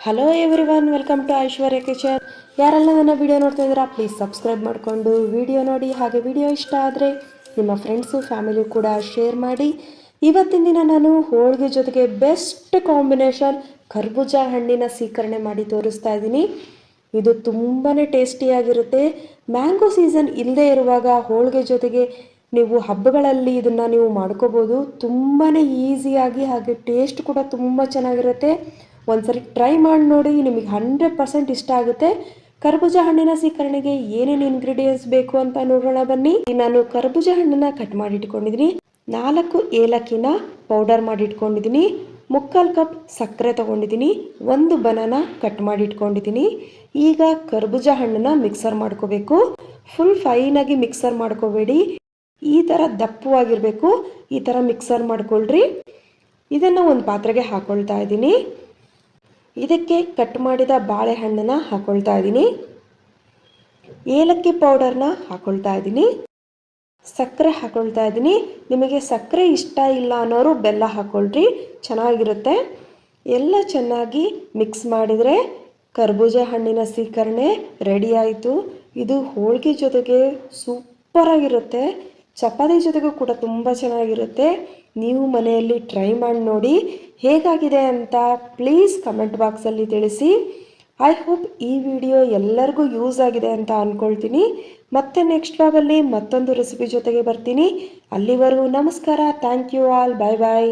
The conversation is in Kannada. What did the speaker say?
Hello everyone, welcome to Aishwarya kitchen. ಯಾರೆಲ್ಲ ನನ್ನ ವಿಡಿಯೋ ನೋಡ್ತಾ ಇದ್ದೀರಾ ಪ್ಲೀಸ್ ಸಬ್ಸ್ಕ್ರೈಬ್ ಮಾಡಿಕೊಂಡು ವಿಡಿಯೋ ನೋಡಿ. ಹಾಗೆ ವಿಡಿಯೋ ಇಷ್ಟ ಆದರೆ ನಿಮ್ಮ ಫ್ರೆಂಡ್ಸು ಫ್ಯಾಮಿಲಿ ಕೂಡ ಶೇರ್ ಮಾಡಿ. ಇವತ್ತಿನ ದಿನ ನಾನು ಹೋಳಿಗೆ ಜೊತೆಗೆ ಬೆಸ್ಟ್ ಕಾಂಬಿನೇಷನ್ ಕರ್ಬೂಜ ಹಣ್ಣಿನ ಸೀಕರಣೆ ಮಾಡಿ ತೋರಿಸ್ತಾ ಇದ್ದೀನಿ. ಇದು ತುಂಬಾ ಟೇಸ್ಟಿಯಾಗಿರುತ್ತೆ. ಮ್ಯಾಂಗೋ ಸೀಸನ್ ಇಲ್ಲದೆ ಇರುವಾಗ ಹೋಳಿಗೆ ಜೊತೆಗೆ ನೀವು ಹಬ್ಬಗಳಲ್ಲಿ ಇದನ್ನು ನೀವು ಮಾಡ್ಕೋಬೋದು. ತುಂಬಾ ಈಸಿಯಾಗಿ ಹಾಗೆ ಟೇಸ್ಟ್ ಕೂಡ ತುಂಬ ಚೆನ್ನಾಗಿರುತ್ತೆ. ಒಂದ್ಸರಿ ಟ್ರೈ ಮಾಡಿ ನೋಡಿ, ನಿಮಗೆ 100% ಇಷ್ಟ ಆಗುತ್ತೆ. ಕರ್ಬೂಜ ಹಣ್ಣಿನ ಸೀಕರಣೆಗೆ ಏನೇನು ಇಂಗ್ರೀಡಿಯೆಂಟ್ಸ್ ಬೇಕು ಅಂತ ನೋಡೋಣ ಬನ್ನಿ. ನಾನು ಕರ್ಬೂಜ ಹಣ್ಣನ್ನು ಕಟ್ ಮಾಡಿ ಇಟ್ಕೊಂಡಿದ್ದೀನಿ, 4 ಏಲಕ್ಕಿನ ಪೌಡರ್ ಮಾಡಿ ಇಟ್ಕೊಂಡಿದ್ದೀನಿ, 3/4 ಕಪ್ ಸಕ್ಕರೆ ತೊಗೊಂಡಿದ್ದೀನಿ, 1 ಬನಾನಾ ಕಟ್ ಮಾಡಿ ಇಟ್ಕೊಂಡಿದ್ದೀನಿ. ಈಗ ಕರ್ಬೂಜ ಹಣ್ಣನ್ನು ಮಿಕ್ಸರ್ ಮಾಡ್ಕೋಬೇಕು. ಫುಲ್ ಫೈನಾಗಿ ಮಿಕ್ಸರ್ ಮಾಡ್ಕೋಬೇಡಿ, ಈ ಥರ ದಪ್ಪವಾಗಿರಬೇಕು. ಈ ಥರ ಮಿಕ್ಸರ್ ಮಾಡ್ಕೊಳ್ರಿ. ಇದನ್ನು ಒಂದು ಪಾತ್ರೆಗೆ ಹಾಕೊಳ್ತಾ ಇದ್ದೀನಿ. ಇದಕ್ಕೆ ಕಟ್ ಮಾಡಿದ ಬಾಳೆಹಣ್ಣನ್ನು ಹಾಕೊಳ್ತಾ ಇದ್ದೀನಿ, ಏಲಕ್ಕಿ ಪೌಡರ್ನ ಹಾಕೊಳ್ತಾ ಇದ್ದೀನಿ, ಸಕ್ಕರೆ ಹಾಕೊಳ್ತಾ ಇದ್ದೀನಿ. ನಿಮಗೆ ಸಕ್ಕರೆ ಇಷ್ಟ ಇಲ್ಲ ಅನ್ನೋರು ಬೆಲ್ಲ ಹಾಕೊಳ್ರಿ, ಚೆನ್ನಾಗಿರುತ್ತೆ. ಎಲ್ಲ ಚೆನ್ನಾಗಿ ಮಿಕ್ಸ್ ಮಾಡಿದರೆ ಕರ್ಬೂಜ ಹಣ್ಣಿನ ಸೀಕರಣೆ ರೆಡಿ ಆಯಿತು. ಇದು ಹೋಳಿಗೆ ಜೊತೆಗೆ ಸೂಪರಾಗಿರುತ್ತೆ, ಚಪಾತಿ ಜೊತೆಗೂ ಕೂಡ ತುಂಬ ಚೆನ್ನಾಗಿರುತ್ತೆ. ನೀವು ಮನೆಯಲ್ಲಿ ಟ್ರೈ ಮಾಡಿ ನೋಡಿ, ಹೇಗಾಗಿದೆ ಅಂತ ಪ್ಲೀಸ್ ಕಮೆಂಟ್ ಬಾಕ್ಸಲ್ಲಿ ತಿಳಿಸಿ. ಐ ಹೋಪ್ ಈ ವಿಡಿಯೋ ಎಲ್ಲರಿಗೂ ಯೂಸ್ ಆಗಿದೆ ಅಂತ ಅಂದ್ಕೊಳ್ತೀನಿ. ಮತ್ತೆ ನೆಕ್ಸ್ಟ್ ವ್ಲಾಗಲ್ಲಿ ಮತ್ತೊಂದು ರೆಸಿಪಿ ಜೊತೆಗೆ ಬರ್ತೀನಿ. ಅಲ್ಲಿವರೆಗೂ ನಮಸ್ಕಾರ. Thank you all. Bye bye.